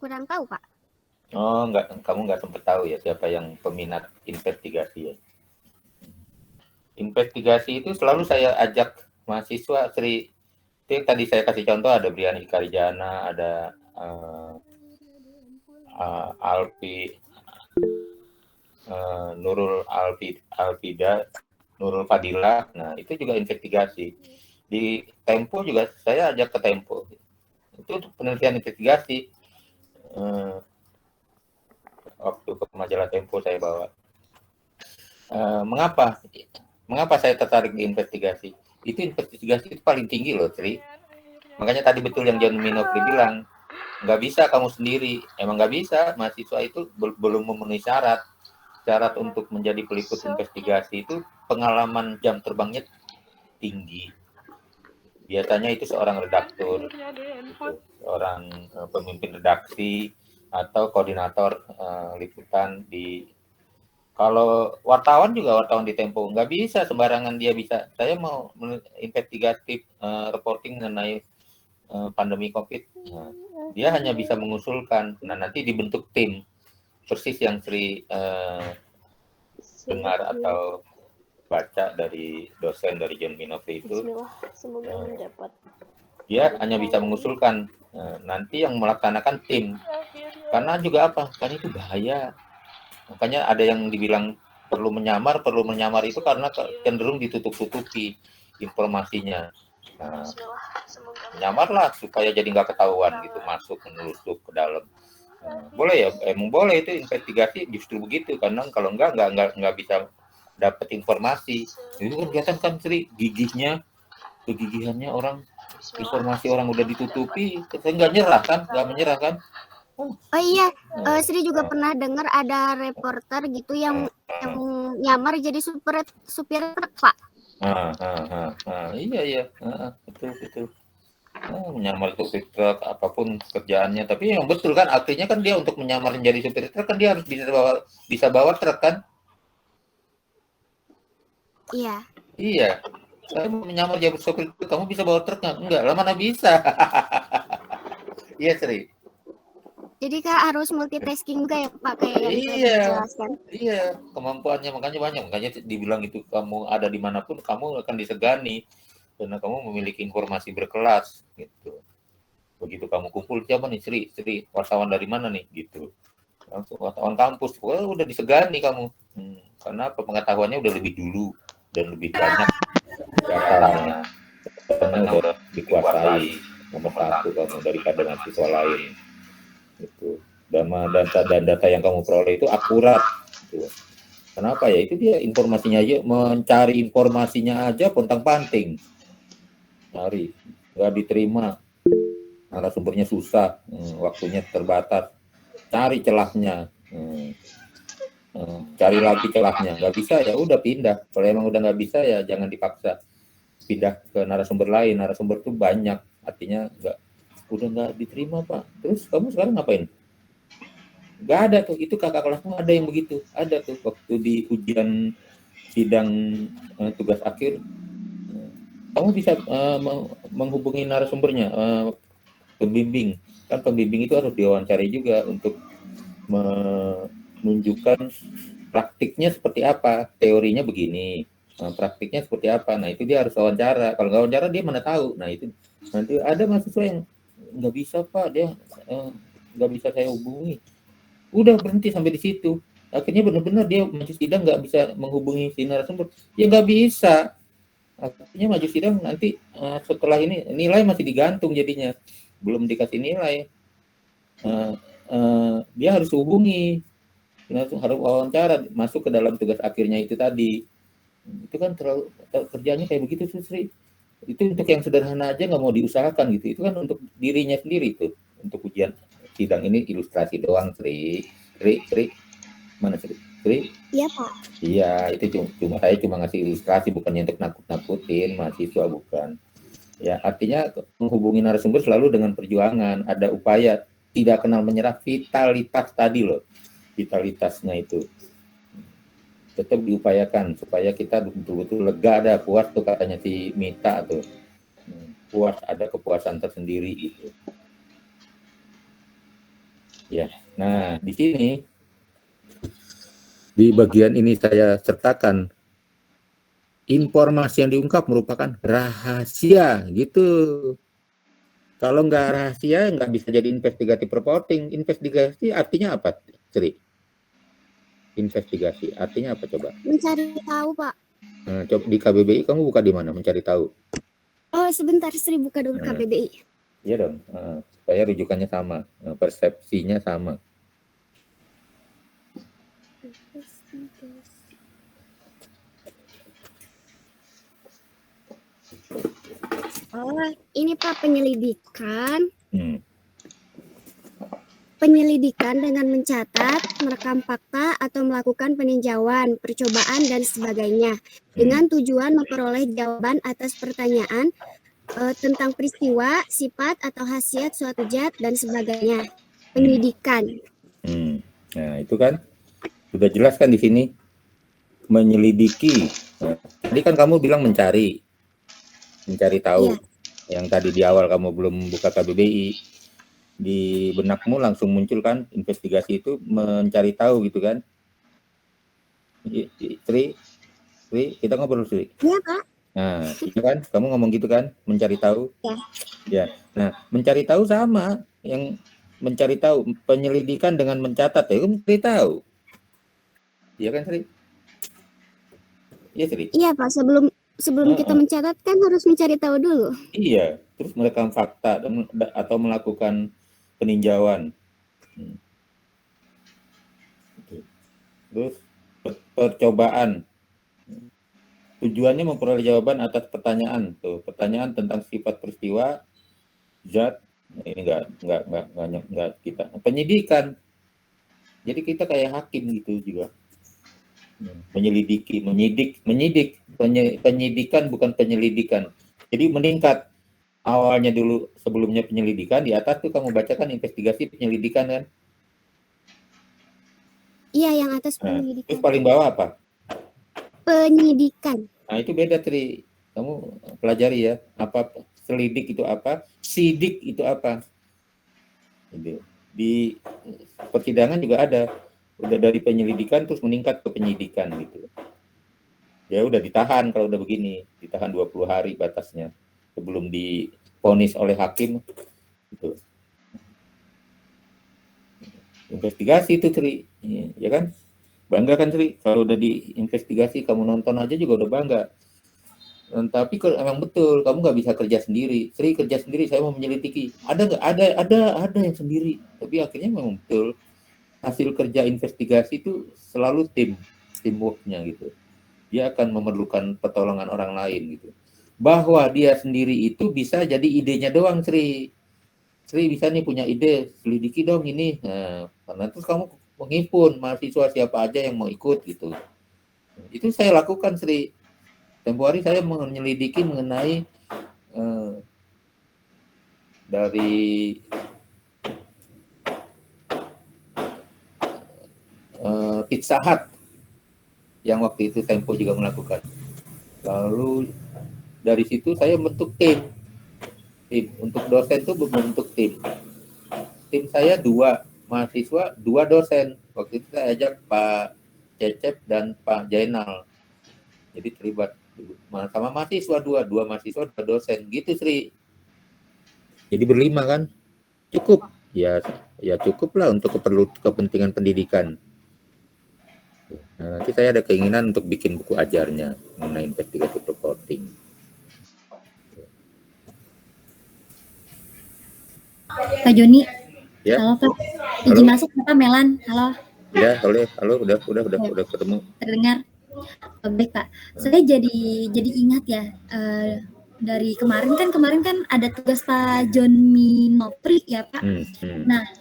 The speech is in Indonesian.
kurang tahu, Pak. Oh, kamu nggak sempat tahu ya siapa yang peminat investigasi ya? Investigasi itu selalu saya ajak mahasiswa, Sri. Itu yang tadi saya kasih contoh, ada Brian Ikarijana, ada Alfi, Nurul Alfida, Nurul Fadila. Nah, itu juga investigasi. Di Tempo juga saya ajak ke Tempo. Itu untuk penelitian investigasi. Waktu ke majalah Tempo saya bawa. Mengapa saya tertarik di investigasi? Itu investigasi itu paling tinggi loh, Tri. Makanya tadi betul yang John Minopri bilang, nggak bisa kamu sendiri. Emang nggak bisa, mahasiswa itu belum memenuhi syarat. Syarat untuk menjadi peliput investigasi itu pengalaman jam terbangnya tinggi. Biasanya itu seorang redaktur, seorang pemimpin redaksi, atau koordinator liputan di. Kalau wartawan juga, wartawan di Tempo nggak bisa sembarangan dia bisa. Saya mau investigatif reporting mengenai pandemi COVID. Nah, dia hanya bisa mengusulkan. Nah, nanti dibentuk tim persis yang Sri dengar atau baca dari dosen dari John Minopri itu. Dia hanya bisa mengusulkan. Nanti yang melaksanakan tim. Karena juga apa? Karena itu bahaya. Makanya ada yang dibilang perlu menyamar itu karena cenderung ditutup-tutupi informasinya. Nah, menyamarlah supaya jadi nggak ketahuan gitu, masuk menelusuk ke dalam. Boleh ya, emang boleh itu investigasi justru begitu, karena kalau nggak bisa dapat informasi. Itu kan kelihatan kan Sri, kegigihannya orang, informasi orang udah ditutupi, saya nggak menyerah kan. Oh iya, Sri juga pernah dengar ada reporter gitu yang nyamar jadi supir truk, Pak. Iya, betul. Menyamar supir truk apapun kerjaannya, tapi yang betul kan artinya kan dia untuk menyamar menjadi supir truk kan dia harus bisa bawa truk kan? Iya. Saya mau menyamar jadi supir truk, kamu bisa bawa truk nggak? Enggak, lah mana bisa. Iya, Sri. Jadi Kak harus multitasking juga ya Pak, kayak yang tadi dijelaskan. Iya, kemampuannya makanya banyak, makanya dibilang itu kamu ada dimanapun kamu akan disegani karena kamu memiliki informasi berkelas gitu. Begitu kamu kumpul, siapa nih Sri, wartawan dari mana nih gitu, langsung wartawan kampus, udah disegani kamu. Karena apa? Pengetahuannya udah lebih dulu dan lebih banyak datanya, karena udah dikuasai nomor satu kamu daripada mahasiswa lain gitu. Data yang kamu peroleh itu akurat gitu. Kenapa ya? Itu dia informasinya aja, mencari informasinya aja pontang-panting, cari nggak diterima, narasumbernya susah, waktunya terbatas, cari celahnya, cari lagi celahnya, nggak bisa ya udah pindah. Kalau emang udah nggak bisa ya jangan dipaksa pindah ke narasumber lain. Narasumber tuh banyak, artinya udah nggak diterima Pak. Terus kamu sekarang ngapain? Nggak ada tuh, itu kakak kelasmu ada yang begitu, ada tuh waktu di ujian sidang tugas akhir, kamu bisa menghubungi narasumbernya, pembimbing. Kan pembimbing itu harus diwawancari juga untuk menunjukkan praktiknya seperti apa, teorinya begini, praktiknya seperti apa. Nah itu dia harus wawancara. Kalau nggak wawancara dia mana tahu. Nah itu nanti ada mahasiswa yang nggak bisa Pak, dia nggak bisa saya hubungi. Udah berhenti sampai di situ. Akhirnya benar-benar dia maju sidang nggak bisa menghubungi si narasumber. Ya nggak bisa. Akhirnya maju sidang nanti setelah ini nilai masih digantung jadinya. Belum dikasih nilai. Dia harus hubungi. Harus wawancara, masuk ke dalam tugas akhirnya itu tadi. Itu kan terlalu kerjanya kayak begitu Sri. Itu untuk yang sederhana aja nggak mau diusahakan gitu. Itu kan untuk dirinya sendiri tuh. Untuk ujian sidang ini ilustrasi doang Sri. Mana Sri? Iya Pak. Iya, itu saya cuma ngasih ilustrasi, bukannya untuk nakut-nakutin mahasiswa, bukan. Ya, artinya menghubungi narasumber selalu dengan perjuangan, ada upaya, tidak kenal menyerah, vitalitas tadi loh, vitalitasnya itu tetap diupayakan supaya kita betul-betul lega, ada puas tuh katanya si Mita tuh, puas, ada kepuasan tersendiri gitu. Ya. Nah, di sini di bagian ini saya sertakan informasi yang diungkap merupakan rahasia gitu. Kalau nggak rahasia nggak bisa jadi investigatif reporting. Investigasi artinya apa, Sri? Investigasi artinya apa coba? Mencari tahu, Pak. Nah, coba di KBBI kamu buka di mana mencari tahu? Oh, sebentar, Sri buka dulu Nah, KBBI. iya dong. Supaya rujukannya sama, persepsinya sama. Oh, ini Pak penyelidikan. Hmm. Penyelidikan dengan mencatat, merekam fakta, atau melakukan peninjauan, percobaan, dan sebagainya dengan tujuan memperoleh jawaban atas pertanyaan tentang peristiwa, sifat, atau khasiat suatu zat, dan sebagainya. Penyidikan. Nah, itu kan sudah jelas kan di sini menyelidiki. Nah, tadi kan kamu bilang mencari tahu. Iya. Yang tadi di awal kamu belum buka KBBI, di benakmu langsung muncul kan investigasi itu mencari tahu gitu kan? Sri, kita ngobrol Sri. Iya, Pak. Nah, itu kan kamu ngomong gitu kan, mencari tahu. Ya. Ya. Nah, mencari tahu sama yang mencari tahu, penyelidikan dengan mencatat ya, mencari tahu. Iya kan Sri? Iya Sri. Iya, Pak. Sebelum kita mencatat kan harus mencari tahu dulu. Iya, terus merekam fakta atau melakukan peninjauan. Terus percobaan. Tujuannya memperoleh jawaban atas pertanyaan tuh, pertanyaan tentang sifat peristiwa, zat. Ini enggak kita. Penyidikan. Jadi kita kayak hakim gitu juga. Menyelidiki, menyidik. Penyidikan bukan penyelidikan. Jadi meningkat. Awalnya dulu sebelumnya penyelidikan, di atas tuh kamu bacakan investigasi penyelidikan kan? Iya, yang atas penyelidikan. Terus paling bawah apa? Penyidikan. Nah, itu beda, Tri. Kamu pelajari ya, apa selidik itu apa, sidik itu apa. Di persidangan juga ada. Udah dari penyelidikan terus meningkat ke penyidikan gitu. Ya udah ditahan kalau udah begini, ditahan 20 hari batasnya sebelum divonis oleh hakim gitu. Investigasi itu Tri, ya kan? Bangga kan Tri, kalau udah diinvestigasi kamu nonton aja juga udah bangga. Tapi kalau emang betul kamu nggak bisa kerja sendiri, Tri kerja sendiri saya mau menyelidiki, ada nggak? Ada yang sendiri, tapi akhirnya memang betul hasil kerja investigasi itu selalu teamworknya gitu. Dia akan memerlukan pertolongan orang lain gitu. Bahwa dia sendiri itu bisa jadi idenya doang, Sri bisa nih punya ide, selidiki dong ini. Nah, karena terus kamu menghimpun mahasiswa siapa aja yang mau ikut gitu. Itu saya lakukan, Sri. Tempo hari saya menyelidiki mengenai dari Pizza Hut yang waktu itu Tempo juga melakukan. Lalu dari situ saya bentuk tim. Untuk dosen itu membentuk tim. Tim saya 2 mahasiswa, 2 dosen. Waktu itu saya ajak Pak Cecep dan Pak Jainal. Jadi terlibat sama mahasiswa 2 mahasiswa 2 dosen gitu Sri. Jadi berlima kan? Cukup. Ya cukup lah untuk kepentingan pendidikan. Nah, nanti saya ada keinginan untuk bikin buku ajarnya mengenai investigative reporting. Pak Joni. Ya. Halo Pak. Izin masuk Pak Melan. Halo. Ya, boleh. Halo, udah ketemu. Terdengar. Baik Pak. Saya jadi ingat ya. Dari kemarin kan ada tugas Pak John Minopri ya Pak. Nah,